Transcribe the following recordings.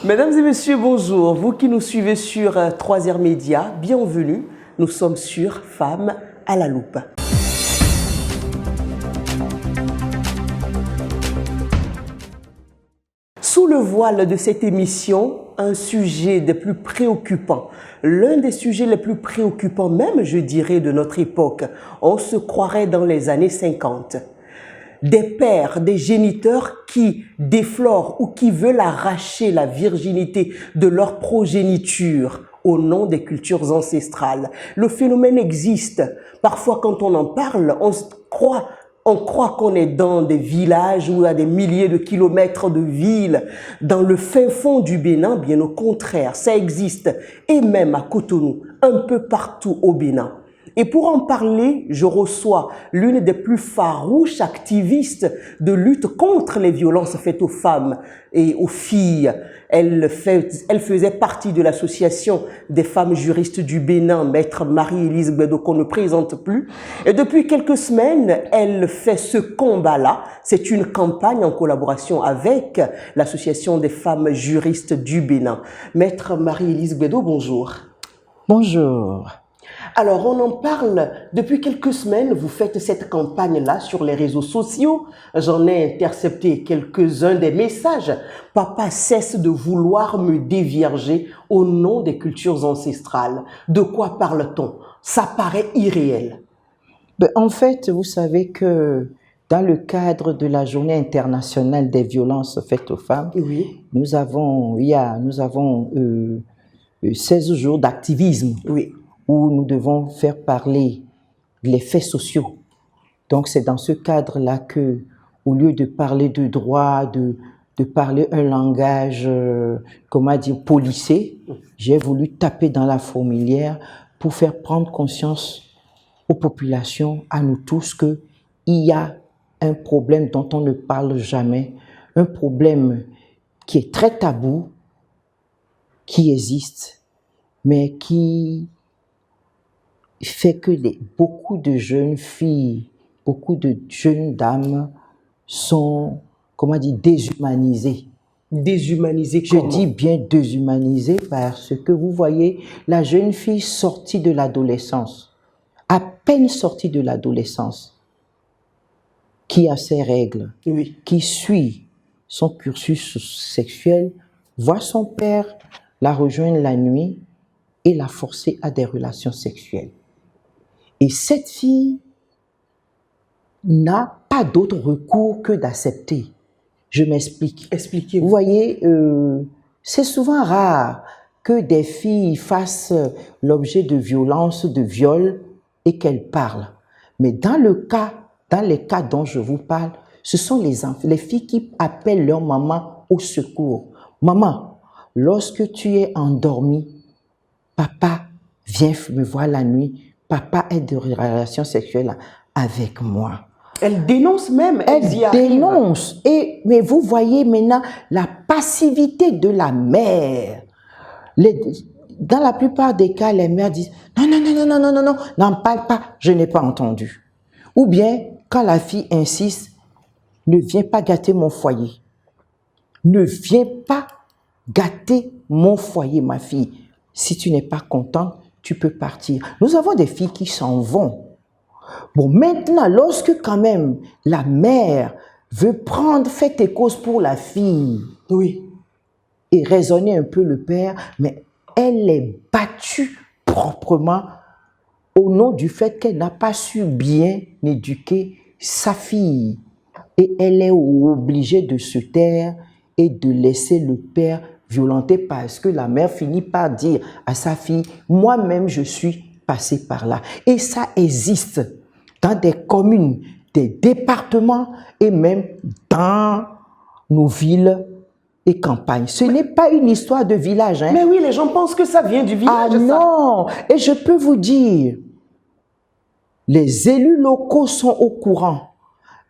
Mesdames et messieurs, bonjour. Vous qui nous suivez sur 3R Média, bienvenue. Nous sommes sur Femmes à la loupe. Sous le voile de cette émission, un sujet des plus préoccupants, l'un des sujets les plus préoccupants même, je dirais, de notre époque. On se croirait dans les années 50. Des pères, des géniteurs qui déflorent ou qui veulent arracher la virginité de leur progéniture au nom des cultures ancestrales. Le phénomène existe. Parfois, quand on en parle, on croit qu'on est dans des villages ou à des milliers de kilomètres de villes, dans le fin fond du Bénin. Bien au contraire, ça existe. Et même à Cotonou, un peu partout au Bénin. Et pour en parler, je reçois l'une des plus farouches activistes de lutte contre les violences faites aux femmes et aux filles. Elle faisait partie de l'association des femmes juristes du Bénin, Maître Marie-Élise Gbedo, qu'on ne présente plus. Et depuis quelques semaines, elle fait ce combat-là. C'est une campagne en collaboration avec l'association des femmes juristes du Bénin. Maître Marie-Élise Gbedo, bonjour. Bonjour. Alors, on en parle depuis quelques semaines. Vous faites cette campagne-là sur les réseaux sociaux. J'en ai intercepté quelques-uns des messages. Papa cesse de vouloir me dévierger au nom des cultures ancestrales. De quoi parle-t-on? Ça paraît irréel. En fait, vous savez que dans le cadre de la Journée internationale des violences faites aux femmes, Oui. nous avons 16 jours d'activisme. Oui. Où nous devons faire parler les faits sociaux. Donc c'est dans ce cadre-là que, au lieu de parler de droit, de parler un langage, policé, j'ai voulu taper dans la fourmilière pour faire prendre conscience aux populations, à nous tous, qu'il y a un problème dont on ne parle jamais, un problème qui est très tabou, qui existe, mais qui fait que beaucoup de jeunes filles, beaucoup de jeunes dames sont, déshumanisées. Déshumanisées comment? Je dis bien déshumanisées parce que vous voyez, la jeune fille sortie de l'adolescence, à peine sortie de l'adolescence, qui a ses règles, oui, qui suit son cursus sexuel, voit son père la rejoindre la nuit et la forcer à des relations sexuelles. Et cette fille n'a pas d'autre recours que d'accepter. Je m'explique. Expliquez-vous. Vous voyez, c'est souvent rare que des filles fassent l'objet de violences, de viols et qu'elles parlent. Mais dans les cas dont je vous parle, ce sont les filles qui appellent leur maman au secours. Maman, lorsque tu es endormie, papa vient me voir la nuit. Papa a des relations sexuelles avec moi. Elle dénonce même. Elle dénonce. Mais vous voyez maintenant la passivité de la mère. Dans la plupart des cas, les mères disent non, n'en parle pas, je n'ai pas entendu. Ou bien, quand la fille insiste, ne viens pas gâter mon foyer. Ne viens pas gâter mon foyer, ma fille. Si tu n'es pas contente, tu peux partir. Nous avons des filles qui s'en vont. Bon, maintenant, lorsque quand même la mère veut prendre fait et cause pour la fille, oui, et raisonner un peu le père, mais elle est battue proprement au nom du fait qu'elle n'a pas su bien éduquer sa fille. Et elle est obligée de se taire et de laisser le père violentée parce que la mère finit par dire à sa fille, moi-même je suis passée par là. Et ça existe dans des communes, des départements et même dans nos villes et campagnes. Ce n'est pas une histoire de village. Hein. Mais oui, les gens pensent que ça vient du village. Ah non, et je peux vous dire, les élus locaux sont au courant,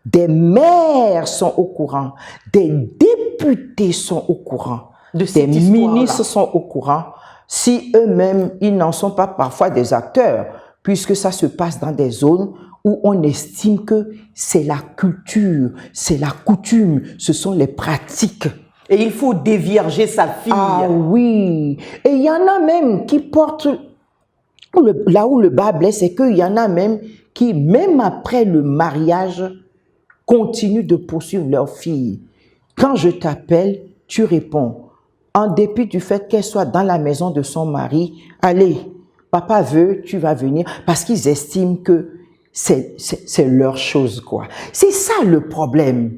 des maires sont au courant, des députés sont au courant. Des ministres sont au courant, si eux-mêmes, ils n'en sont pas parfois des acteurs, puisque ça se passe dans des zones où on estime que c'est la culture, c'est la coutume, ce sont les pratiques. Et il faut dévierger sa fille. Ah oui. Et il y en a même qui portent... Là où le bas blesse, c'est qu'il y en a même qui, même après le mariage, continuent de poursuivre leur fille. Quand je t'appelle, tu réponds. En dépit du fait qu'elle soit dans la maison de son mari, allez, papa veut, tu vas venir, parce qu'ils estiment que c'est leur chose, quoi. C'est ça le problème.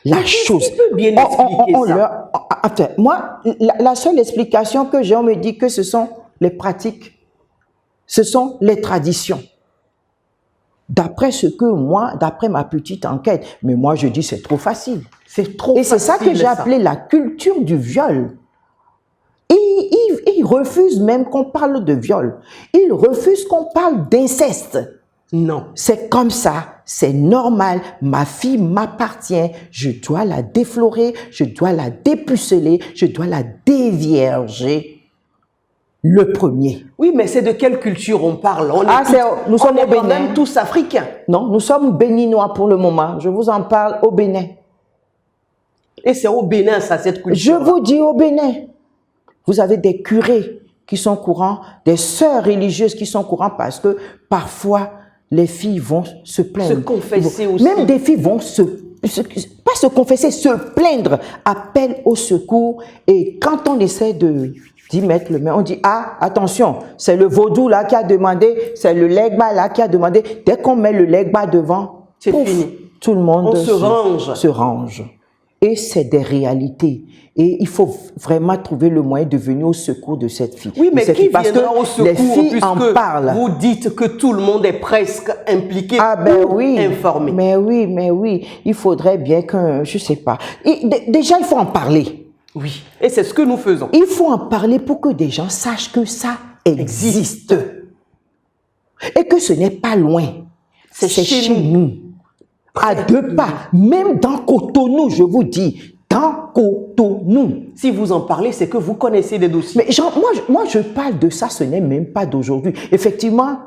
La chose. Tu peux bien expliquer ça. Attends, moi, la seule explication que j'ai, on me dit que ce sont les pratiques, ce sont les traditions. D'après ce que moi, d'après ma petite enquête, mais moi je dis c'est trop facile. C'est trop facile. Et c'est ça que j'ai appelé la culture du viol. Ils refusent même qu'on parle de viol. Ils refusent qu'on parle d'inceste. Non. C'est comme ça, c'est normal. Ma fille m'appartient. Je dois la déflorer, je dois la dépuceler, je dois la dévierger. Le premier. Oui, mais c'est de quelle culture on parle? Nous sommes au Bénin. Quand même tous africains. Non, nous sommes béninois pour le moment. Je vous en parle au Bénin. Et c'est au Bénin, ça, cette culture. Je vous dis au Bénin. Vous avez des curés qui sont courants, des sœurs religieuses qui sont courants parce que parfois les filles vont se plaindre. Se confesser aussi. Même des filles vont pas se confesser, se plaindre, appellent au secours. Et quand on essaie d'y mettre le main, on dit, ah, attention, c'est le vaudou là qui a demandé, c'est le legba là qui a demandé. Dès qu'on met le legba devant, c'est fini. Tout le monde se range. Et c'est des réalités. Et il faut vraiment trouver le moyen de venir au secours de cette fille. Oui, mais qui viendra au secours, les filles en parlent. Vous dites que tout le monde est presque impliqué, informé. Mais oui. Il faudrait bien que, je sais pas. Déjà, il faut en parler. Oui, et c'est ce que nous faisons. Il faut en parler pour que des gens sachent que ça existe. Et que ce n'est pas loin. C'est chez nous. À 2 pas. Même dans Cotonou, je vous dis. Dans Cotonou. Si vous en parlez, c'est que vous connaissez des dossiers. Mais moi, je parle de ça, ce n'est même pas d'aujourd'hui. Effectivement,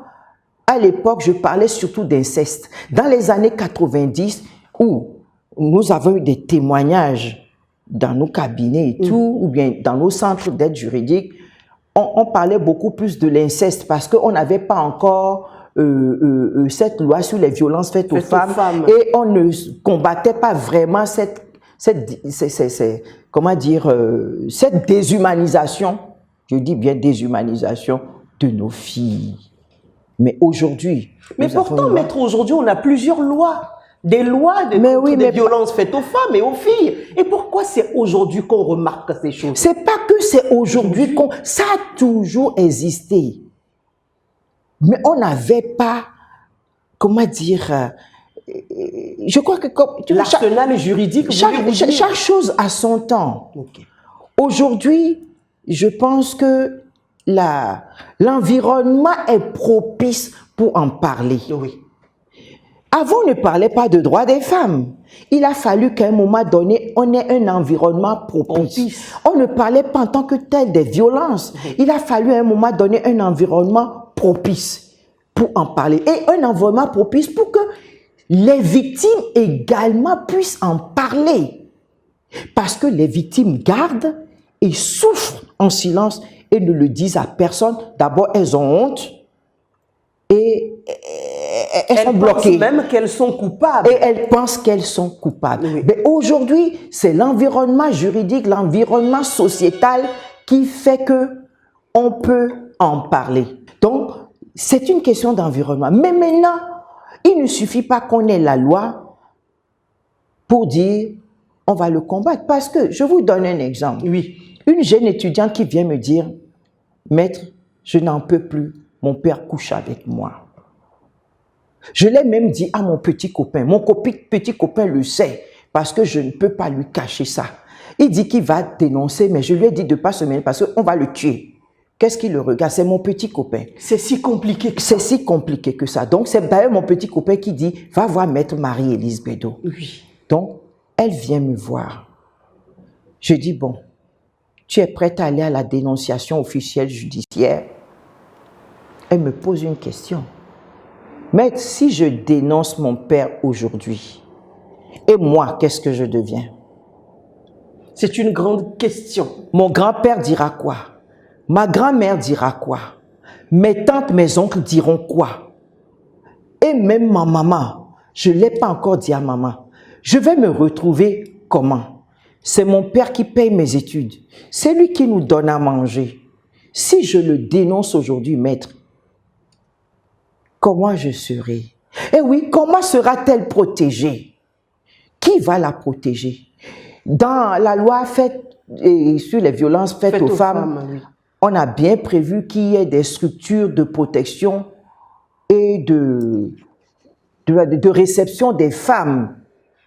à l'époque, je parlais surtout d'inceste. Dans les années 90, où nous avons eu des témoignages dans nos cabinets et tout, ou bien dans nos centres d'aide juridique, on parlait beaucoup plus de l'inceste parce qu'on n'avait pas encore cette loi sur les violences faites aux femmes et on ne combattait pas vraiment cette déshumanisation, je dis bien déshumanisation de nos filles. Mais aujourd'hui... Mais pourtant, maître, aujourd'hui, on a plusieurs lois. Des lois des violences faites aux femmes et aux filles. Et pourquoi c'est aujourd'hui qu'on remarque ces choses? C'est pas que c'est aujourd'hui qu'on... Ça a toujours existé. Mais on n'avait pas... Comment dire... Je crois que... L'arsenal juridique... Chaque chose a son temps. Okay. Aujourd'hui, je pense que l'environnement est propice pour en parler. Oui. Avant, on ne parlait pas de droits des femmes. Il a fallu qu'à un moment donné, on ait un environnement propice. On ne parlait pas en tant que tel des violences. Il a fallu à un moment donné un environnement propice pour en parler. Et un environnement propice pour que les victimes également puissent en parler. Parce que les victimes gardent et souffrent en silence et ne le disent à personne. D'abord, elles ont honte et elles sont bloquées. Elles pensent même qu'elles sont coupables. Et elles pensent qu'elles sont coupables. Oui. Mais aujourd'hui, c'est l'environnement juridique, l'environnement sociétal qui fait que on peut en parler. Donc, c'est une question d'environnement. Mais maintenant, il ne suffit pas qu'on ait la loi pour dire on va le combattre. Parce que, je vous donne un exemple. Oui. Une jeune étudiante qui vient me dire, maître, je n'en peux plus, mon père couche avec moi. Je l'ai même dit à mon petit copain. Mon petit copain le sait parce que je ne peux pas lui cacher ça. Il dit qu'il va dénoncer, mais je lui ai dit de ne pas se mêler parce qu'on va le tuer. Qu'est-ce qu'il le regarde? C'est mon petit copain. C'est si compliqué que ça. C'est si compliqué que ça. Donc, c'est d'ailleurs mon petit copain qui dit, va voir maître Marie-Élise Bédot. Oui. Donc, elle vient me voir. Je dis, bon, tu es prête à aller à la dénonciation officielle judiciaire? Elle me pose une question. Maître, si je dénonce mon père aujourd'hui, et moi, qu'est-ce que je deviens? C'est une grande question. Mon grand-père dira quoi? Ma grand-mère dira quoi? Mes tantes, mes oncles diront quoi? Et même ma maman, je ne l'ai pas encore dit à maman. Je vais me retrouver comment? C'est mon père qui paye mes études. C'est lui qui nous donne à manger. Si je le dénonce aujourd'hui, maître, comment je serai? Eh oui, comment sera-t-elle protégée? Qui va la protéger? Dans la loi faite sur les violences faites aux femmes, oui. On a bien prévu qu'il y ait des structures de protection et de réception des femmes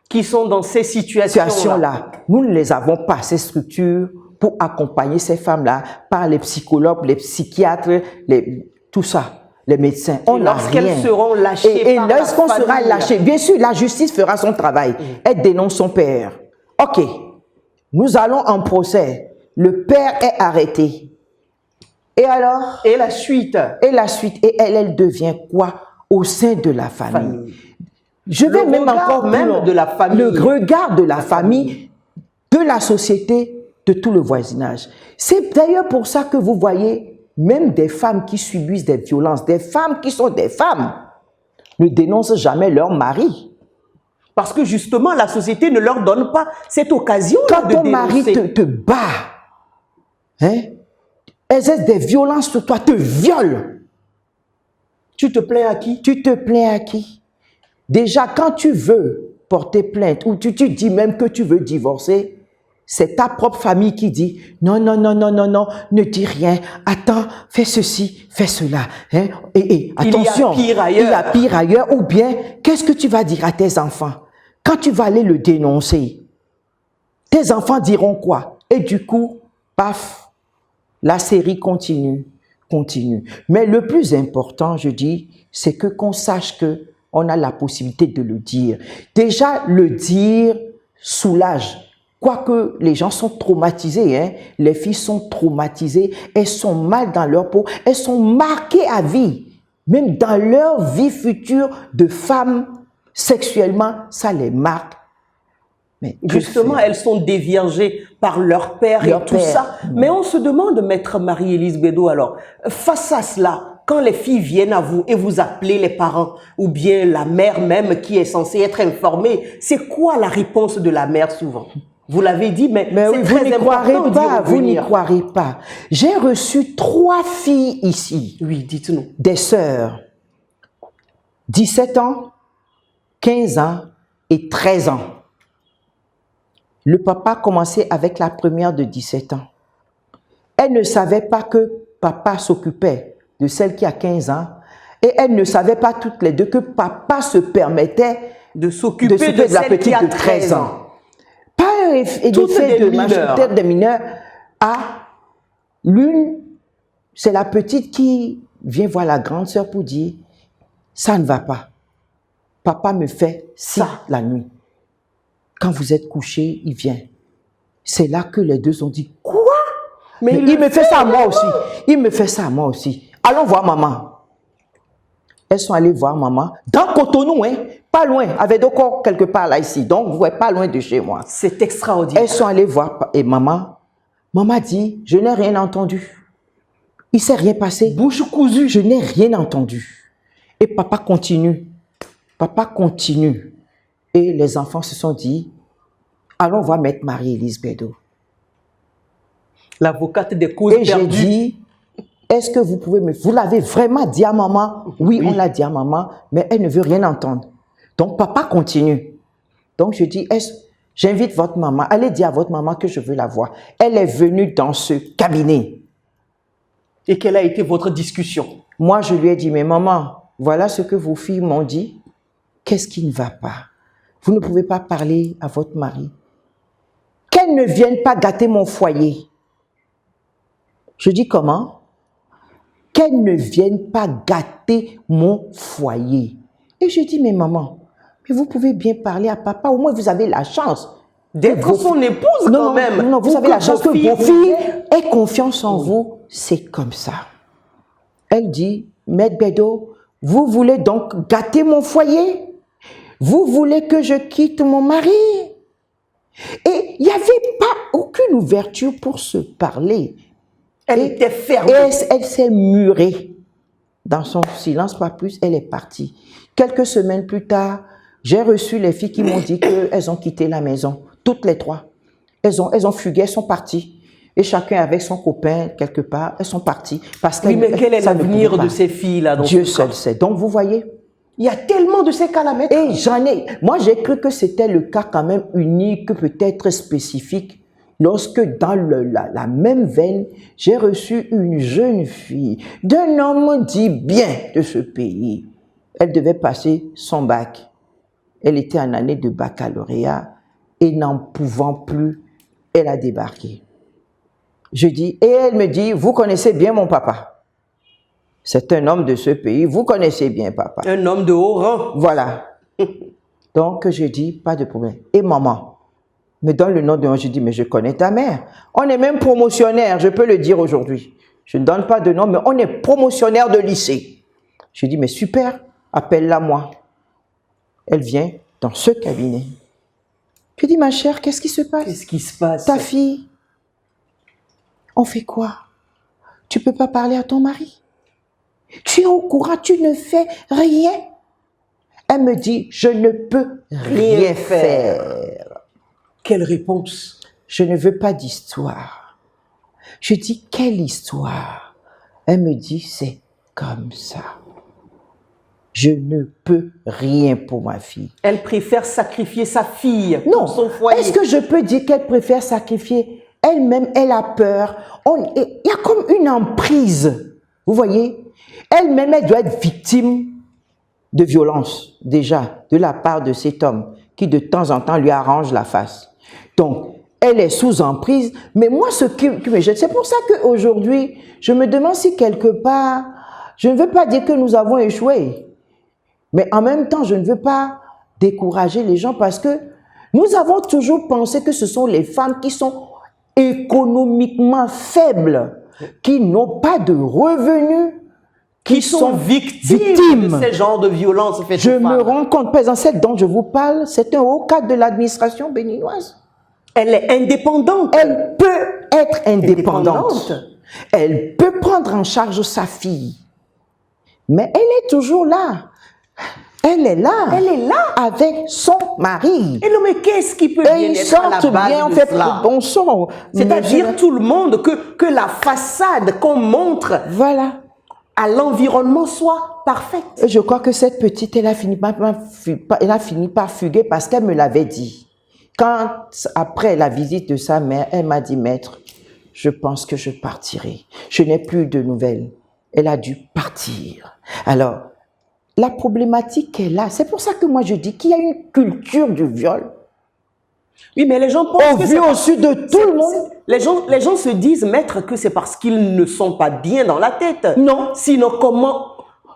Qui sont dans ces situations-là. Nous ne les avons pas, ces structures, pour accompagner ces femmes-là par les psychologues, les psychiatres, tout ça, les médecins. On n'a rien. Lorsqu'elles seront lâchées et lorsqu'on sera lâché, bien sûr, la justice fera son travail. Elle dénonce son père. Ok, nous allons en procès. Le père est arrêté. Et alors? Et la suite? Et la suite. Et elle devient quoi au sein de la famille? Je vais même encore même de la famille. Le regard de la famille, de la société, de tout le voisinage. C'est d'ailleurs pour ça que vous voyez même des femmes qui subissent des violences, des femmes qui sont des femmes, ne dénoncent jamais leur mari. Parce que justement, la société ne leur donne pas cette occasion de dénoncer. Quand ton mari te bat, hein, exerce des violences sur toi, te viole. Tu te plains à qui? Tu te plains à qui? Déjà, quand tu veux porter plainte ou tu dis même que tu veux divorcer, c'est ta propre famille qui dit non, non, non, non, non, non, ne dis rien, attends, fais ceci, fais cela. Hein? Et attention, il y a pire ailleurs. Il y a pire ailleurs. Ou bien, qu'est-ce que tu vas dire à tes enfants? Quand tu vas aller le dénoncer, tes enfants diront quoi? Et du coup, paf, la série continue. Mais le plus important, je dis, c'est que qu'on sache que on a la possibilité de le dire. Déjà, le dire soulage. Quoique les gens sont traumatisés, hein? Les filles sont traumatisées, elles sont mal dans leur peau, elles sont marquées à vie. Même dans leur vie future de femmes, sexuellement, ça les marque. Mais justement, elles sont déviergées par leur père et tout ça. Mais on se demande, maître Marie-Élise Bédot, alors, face à cela, quand les filles viennent à vous et vous appelez les parents, ou bien la mère même qui est censée être informée, c'est quoi la réponse de la mère souvent? Vous l'avez dit, mais oui, vous n'y croirez pas, vous n'y croirez pas. J'ai reçu 3 filles ici. Oui, dites-nous. Des sœurs. 17 ans, 15 ans et 13 ans. Le papa commençait avec la première de 17 ans. Elle ne savait pas que papa s'occupait de celle qui a 15 ans et elle ne savait pas toutes les deux que papa se permettait de s'occuper de la petite de 13 ans. Pas un effet de majorité des mineurs. L'une, c'est la petite qui vient voir la grande sœur pour dire « ça ne va pas. Papa me fait ça la nuit. Quand vous êtes couché, il vient. » C'est là que les deux ont dit « quoi? Mais il me fait ça à moi aussi. Il me fait ça à moi aussi. Allons voir maman. » Elles sont allées voir maman dans Cotonou, hein, pas loin, avec d'accord quelque part là ici. Donc, vous voyez, pas loin de chez moi. C'est extraordinaire. Elles sont allées voir et maman. Maman dit, je n'ai rien entendu. Il ne s'est rien passé. Bouche cousue. Je n'ai rien entendu. Et papa continue. Papa continue. Et les enfants se sont dit, allons voir maître Marie-Élise Bédot. L'avocate des causes perdues. Et j'ai dit, est-ce que vous pouvez vous l'avez vraiment dit à maman? Oui, on l'a dit à maman, mais elle ne veut rien entendre. Donc, papa continue. Donc, je dis, j'invite votre maman, allez dire à votre maman que je veux la voir. Elle est venue dans ce cabinet. Et quelle a été votre discussion? Moi, je lui ai dit, mais maman, voilà ce que vos filles m'ont dit. Qu'est-ce qui ne va pas? Vous ne pouvez pas parler à votre mari. Qu'elle ne vienne pas gâter mon foyer. Je dis comment? Qu'elle ne vienne pas gâter mon foyer. Et je dis, mais maman, mais vous pouvez bien parler à papa, au moins vous avez la chance. D'être son épouse quand même. Non, vous avez la chance que vos filles aient confiance en vous. C'est comme ça. Elle dit, maître Bédot, vous voulez donc gâter mon foyer? Vous voulez que je quitte mon mari? Et il n'y avait pas aucune ouverture pour se parler. Elle était fermée. Et elle s'est murée. Dans son silence, pas plus, elle est partie. Quelques semaines plus tard, j'ai reçu les filles qui m'ont dit qu'elles ont quitté la maison. Toutes les trois. Elles ont fugué, elles sont parties. Et chacun avec son copain, quelque part, elles sont parties. Parce oui, mais quel est l'avenir de ces filles-là? Dieu seul sait. Donc, vous voyez, il y a tellement de ces cas-là, maître. Et moi j'ai cru que c'était le cas quand même unique, peut-être spécifique, lorsque dans la même veine, j'ai reçu une jeune fille d'un homme dit bien de ce pays. Elle devait passer son bac. Elle était en année de baccalauréat et n'en pouvant plus, elle a débarqué. Je dis, et elle me dit, vous connaissez bien mon papa. C'est un homme de ce pays, vous connaissez bien papa. Un homme de haut rang. Voilà. Donc, je dis, pas de problème. Et maman me donne le nom de moi. Je dis, mais je connais ta mère. On est même promotionnaire, je peux le dire aujourd'hui. Je ne donne pas de nom, mais on est promotionnaire de lycée. Je dis, mais super, appelle-la moi. Elle vient dans ce cabinet. Je dis, ma chère, qu'est-ce qui se passe? Qu'est-ce qui se passe? Ta fille, on fait quoi? Tu ne peux pas parler à ton mari? Tu es au courant, tu ne fais rien. Elle me dit, je ne peux rien faire. Quelle réponse? Je ne veux pas d'histoire. Je dis, quelle histoire? Elle me dit, c'est comme ça. Je ne peux rien pour ma fille. Elle préfère sacrifier sa fille pour son foyer. Est-ce que je peux dire qu'elle préfère sacrifier? Elle-même, elle a peur. Il y a comme une emprise. Vous voyez? Elle-même, elle doit être victime de violence, déjà, de la part de cet homme qui, de temps en temps, lui arrange la face. Donc, elle est sous emprise. Mais moi, ce qui me gêne, c'est pour ça qu'aujourd'hui, je me demande si quelque part, je ne veux pas dire que nous avons échoué. Mais en même temps, je ne veux pas décourager les gens parce que nous avons toujours pensé que ce sont les femmes qui sont économiquement faibles, qui n'ont pas de revenus, qui sont victimes de ce genre de violence faites aux femmes. Je me rends compte, par exemple, celle dont je vous parle, c'est un haut cadre de l'administration béninoise. Elle est indépendante. Elle peut être indépendante. Elle peut prendre en charge sa fille. Mais elle est toujours là. Elle est là. Elle est là. Avec son mari. Et non, mais qu'est-ce qui peut bien être à la base de cela? On sort. C'est-à-dire tout le monde, que la façade qu'on montre voilà. à l'environnement soit parfaite. Je crois que cette petite, elle a fini par fuguer parce qu'elle me l'avait dit. Quand, après la visite de sa mère, elle m'a dit, maître, je pense que je partirai. Je n'ai plus de nouvelles. Elle a dû partir. Alors, la problématique est là. C'est pour ça que moi je dis qu'il y a une culture du viol. Oui, mais les gens pensent que c'est au-dessus de tout le monde. Les gens se disent, maître, que c'est parce qu'ils ne sont pas bien dans la tête. Non. Sinon, comment,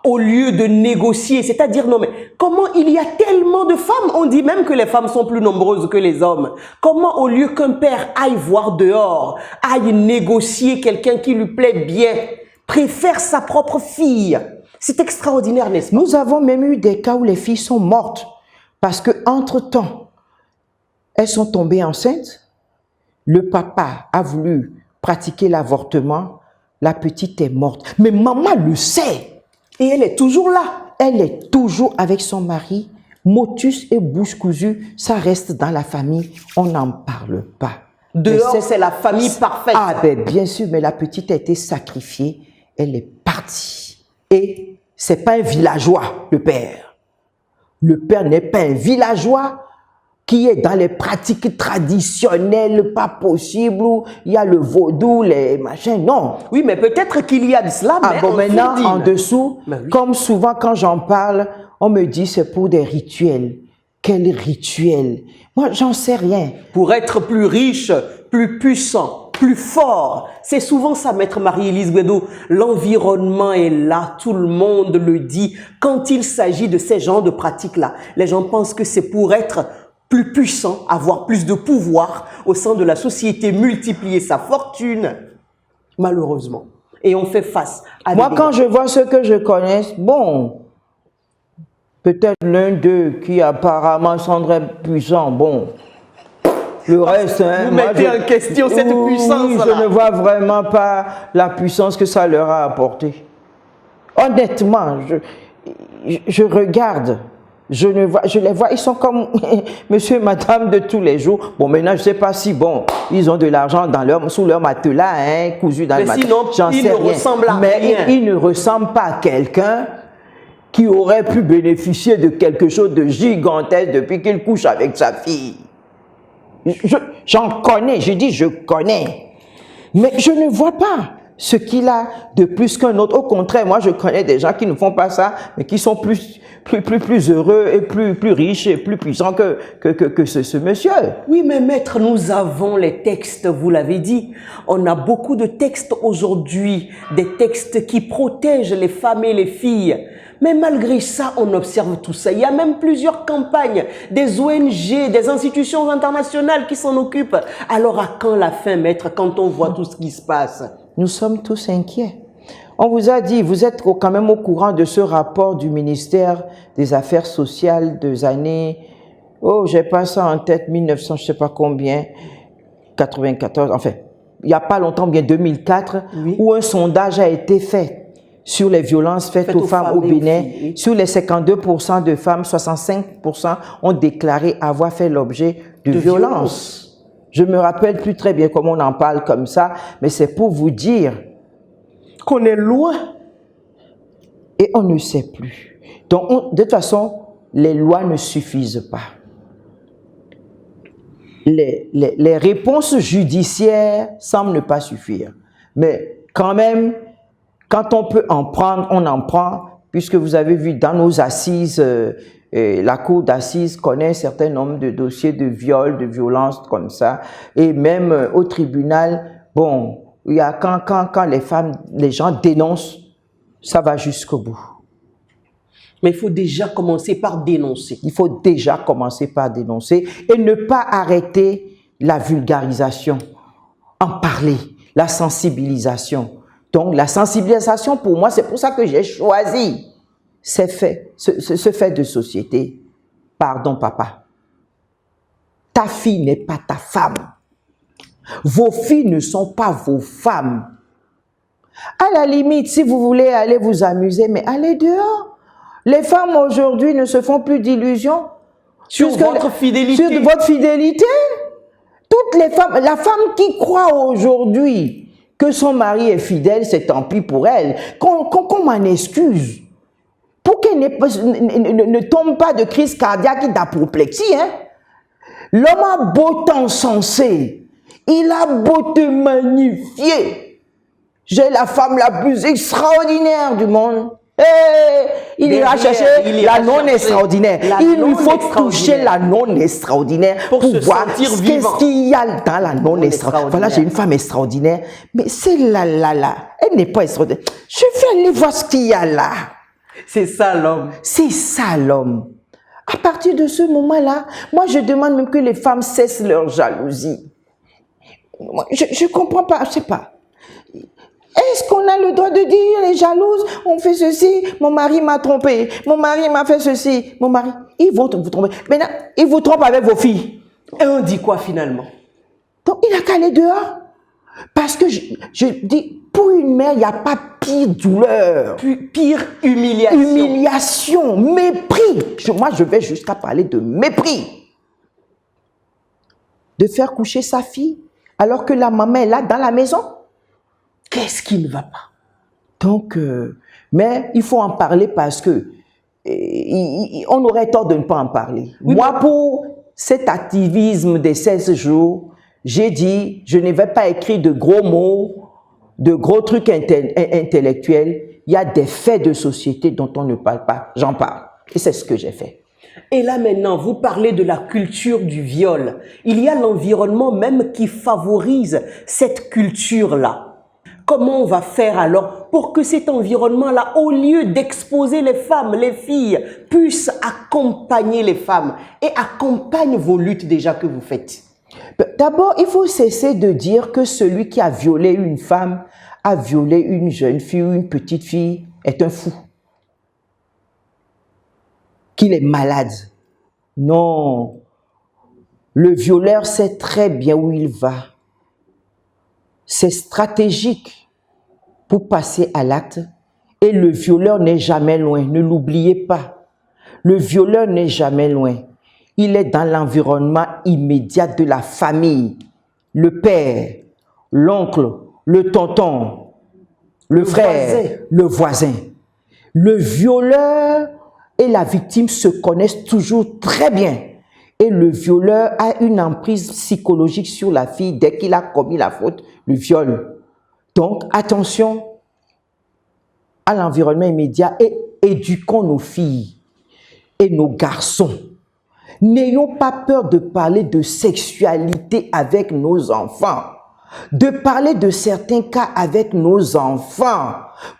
au lieu de négocier, c'est-à-dire, non, mais comment il y a tellement de femmes? On dit même que les femmes sont plus nombreuses que les hommes. Comment, au lieu qu'un père aille voir dehors, aille négocier quelqu'un qui lui plaît bien, préfère sa propre fille? C'est extraordinaire, n'est-ce pas? Nous avons même eu des cas où les filles sont mortes parce que entre-temps, elles sont tombées enceintes. Le papa a voulu pratiquer l'avortement. La petite est morte. Mais maman le sait. Et elle est toujours là. Elle est toujours avec son mari. Motus et bouche cousue, ça reste dans la famille. On n'en parle pas. Dehors, c'est la famille parfaite. Ah ben bien sûr, mais la petite a été sacrifiée. Elle est partie. Et c'est pas un villageois, le père. Le père n'est pas un villageois qui est dans les pratiques traditionnelles, pas possible, où il y a le vaudou, les machins, non. Oui, mais peut-être qu'il y a de cela, mais bon, maintenant, en dessous, oui. Comme souvent quand j'en parle, on me dit c'est pour des rituels. Quel rituel? Moi, j'en sais rien. Pour être plus riche, plus puissant, plus fort. C'est souvent ça, maître Marie-Élise Guédou. L'environnement est là, tout le monde le dit. Quand il s'agit de ces genres de pratiques-là, les gens pensent que c'est pour être plus puissant, avoir plus de pouvoir au sein de la société, multiplier sa fortune, malheureusement. Et on fait face à moi, quand je vois ceux que je connais, bon, peut-être l'un d'eux qui apparemment semblerait puissant, bon, Le reste, hein, vous mettez en question cette puissance-là. Je ne vois vraiment pas la puissance que ça leur a apportée. Honnêtement, je regarde, je les vois, ils sont comme monsieur et madame de tous les jours. Bon, maintenant, je ne sais pas si, bon, ils ont de l'argent sous leur matelas, hein, cousu dans le matelas. Sinon, ils ne ressemblent à rien. Mais ils ne ressemblent pas à quelqu'un qui aurait pu bénéficier de quelque chose de gigantesque depuis qu'il couche avec sa fille. J'en connais, je dis je connais. Mais je ne vois pas ce qu'il a de plus qu'un autre. Au contraire, moi je connais des gens qui ne font pas ça, mais qui sont plus heureux et plus riches et plus puissants que ce monsieur. Oui, mais maître, nous avons les textes, vous l'avez dit. On a beaucoup de textes aujourd'hui, des textes qui protègent les femmes et les filles. Mais malgré ça, on observe tout ça. Il y a même plusieurs campagnes, des ONG, des institutions internationales qui s'en occupent. Alors à quand la fin, maître, quand on voit tout ce qui se passe? Nous sommes tous inquiets. On vous a dit, vous êtes quand même au courant de ce rapport du ministère des Affaires sociales des années, oh, j'ai pas ça en tête, 1900, je sais pas combien, 94, enfin, il n'y a pas longtemps, bien 2004, oui, où un sondage a été fait sur les violences faites aux femmes au Bénin. Oui. Sur les 52% de femmes, 65% ont déclaré avoir fait l'objet de violences. Je me rappelle plus très bien comment on en parle comme ça, mais c'est pour vous dire qu'on est loin. Et on ne sait plus. Donc, de toute façon, les lois ne suffisent pas. Les réponses judiciaires semblent ne pas suffire. Mais quand même, quand on peut en prendre, on en prend, puisque vous avez vu dans nos assises, la cour d'assises connaît un certain nombre de dossiers de viol, de violence comme ça, et même au tribunal, bon, il y a quand les gens dénoncent, ça va jusqu'au bout. Mais il faut déjà commencer par dénoncer. Il faut déjà commencer par dénoncer et ne pas arrêter la vulgarisation, en parler, la sensibilisation. Donc, la sensibilisation, pour moi, c'est pour ça que j'ai choisi ce fait de société. Pardon, papa. Ta fille n'est pas ta femme. Vos filles ne sont pas vos femmes. À la limite, si vous voulez aller vous amuser, mais allez dehors. Les femmes aujourd'hui ne se font plus d'illusions. Sur votre fidélité. Sur votre fidélité. Toutes les femmes, la femme qui croit aujourd'hui que son mari est fidèle, c'est tant pis pour elle. Qu'on m'en excuse. Pour qu'elle ne tombe pas de crise cardiaque et d'apoplexie. Hein? L'homme a beau t'encenser. Il a beau te magnifier. J'ai la femme la plus extraordinaire du monde. Il ira chercher la non extraordinaire. Il lui faut toucher la non extraordinaire pour voir qu'est-ce qu'il y a dans la non extraordinaire. Voilà, j'ai une femme extraordinaire, mais celle-là, elle n'est pas extraordinaire. Je vais aller voir ce qu'il y a là. C'est ça l'homme. C'est ça l'homme. À partir de ce moment-là, moi je demande même que les femmes cessent leur jalousie. Je ne comprends pas, je ne sais pas. Est-ce qu'on a le droit de dire, les jalouses, on fait ceci, mon mari m'a trompé, mon mari m'a fait ceci, mon mari, ils vont vous tromper. Maintenant, ils vous trompent avec vos filles. Et on dit quoi finalement? Donc, il a qu'à aller dehors. Parce que je dis, pour une mère, il n'y a pas pire douleur. Pire humiliation. Humiliation, mépris. Moi, je vais jusqu'à parler de mépris. De faire coucher sa fille alors que la maman est là dans la maison. Qu'est-ce qui ne va pas? Donc, mais il faut en parler parce que on aurait tort de ne pas en parler. Oui, moi, pour cet activisme des 16 jours, j'ai dit, je ne vais pas écrire de gros mots, de gros trucs intellectuels. Il y a des faits de société dont on ne parle pas. J'en parle. Et c'est ce que j'ai fait. Et là maintenant, vous parlez de la culture du viol. Il y a l'environnement même qui favorise cette culture-là. Comment on va faire alors pour que cet environnement-là, au lieu d'exposer les femmes, les filles, puisse accompagner les femmes et accompagne vos luttes déjà que vous faites? D'abord, il faut cesser de dire que celui qui a violé une femme, a violé une jeune fille ou une petite fille, est un fou. Qu'il est malade. Non. Le violeur sait très bien où il va. C'est stratégique pour passer à l'acte. Et le violeur n'est jamais loin, ne l'oubliez pas. Le violeur n'est jamais loin. Il est dans l'environnement immédiat de la famille. Le père, l'oncle, le tonton, le frère, le voisin. Le violeur et la victime se connaissent toujours très bien. Et le violeur a une emprise psychologique sur la fille dès qu'il a commis la faute, le viol. Donc, attention à l'environnement immédiat et éduquons nos filles et nos garçons. N'ayons pas peur de parler de sexualité avec nos enfants, de parler de certains cas avec nos enfants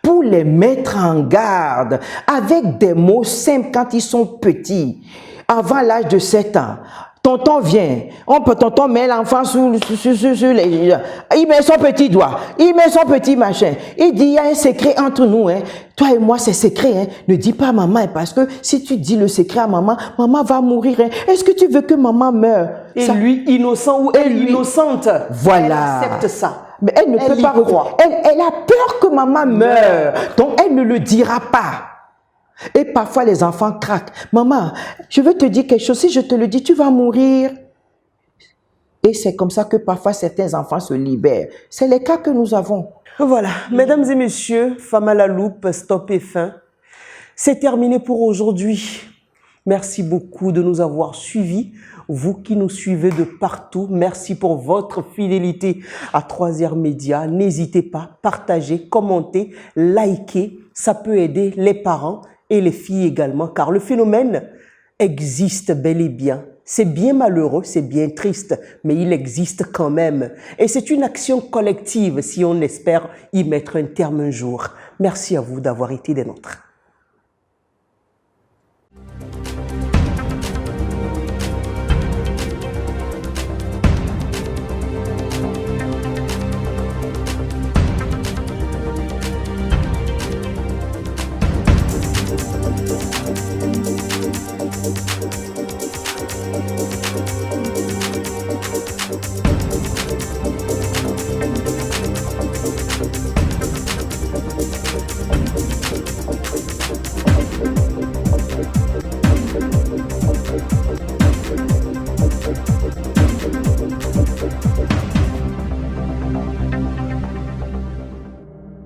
pour les mettre en garde avec des mots simples quand ils sont petits, avant l'âge de 7 ans. Tonton vient, tonton met l'enfant sur les... Il met son petit doigt, il met son petit machin. Il dit, il y a un secret entre nous. Hein. Toi et moi, c'est secret. Hein. Ne dis pas à maman, parce que si tu dis le secret à maman, maman va mourir. Hein. Est-ce que tu veux que maman meure? Et ça... lui, innocent ou elle innocente. Voilà. Elle accepte ça. Mais elle ne peut pas croire. Elle a peur que maman meure. Donc, elle ne le dira pas. Et parfois, les enfants craquent. Maman, je veux te dire quelque chose. Si je te le dis, tu vas mourir. Et c'est comme ça que parfois, certains enfants se libèrent. C'est les cas que nous avons. Voilà. Mesdames et messieurs, Femmes à la loupe, stop et fin. C'est terminé pour aujourd'hui. Merci beaucoup de nous avoir suivis. Vous qui nous suivez de partout, merci pour votre fidélité à 3R Média. N'hésitez pas, partagez, commentez, likez. Ça peut aider les parents et les filles également, car le phénomène existe bel et bien. C'est bien malheureux, c'est bien triste, mais il existe quand même. Et c'est une action collective si on espère y mettre un terme un jour. Merci à vous d'avoir été des nôtres.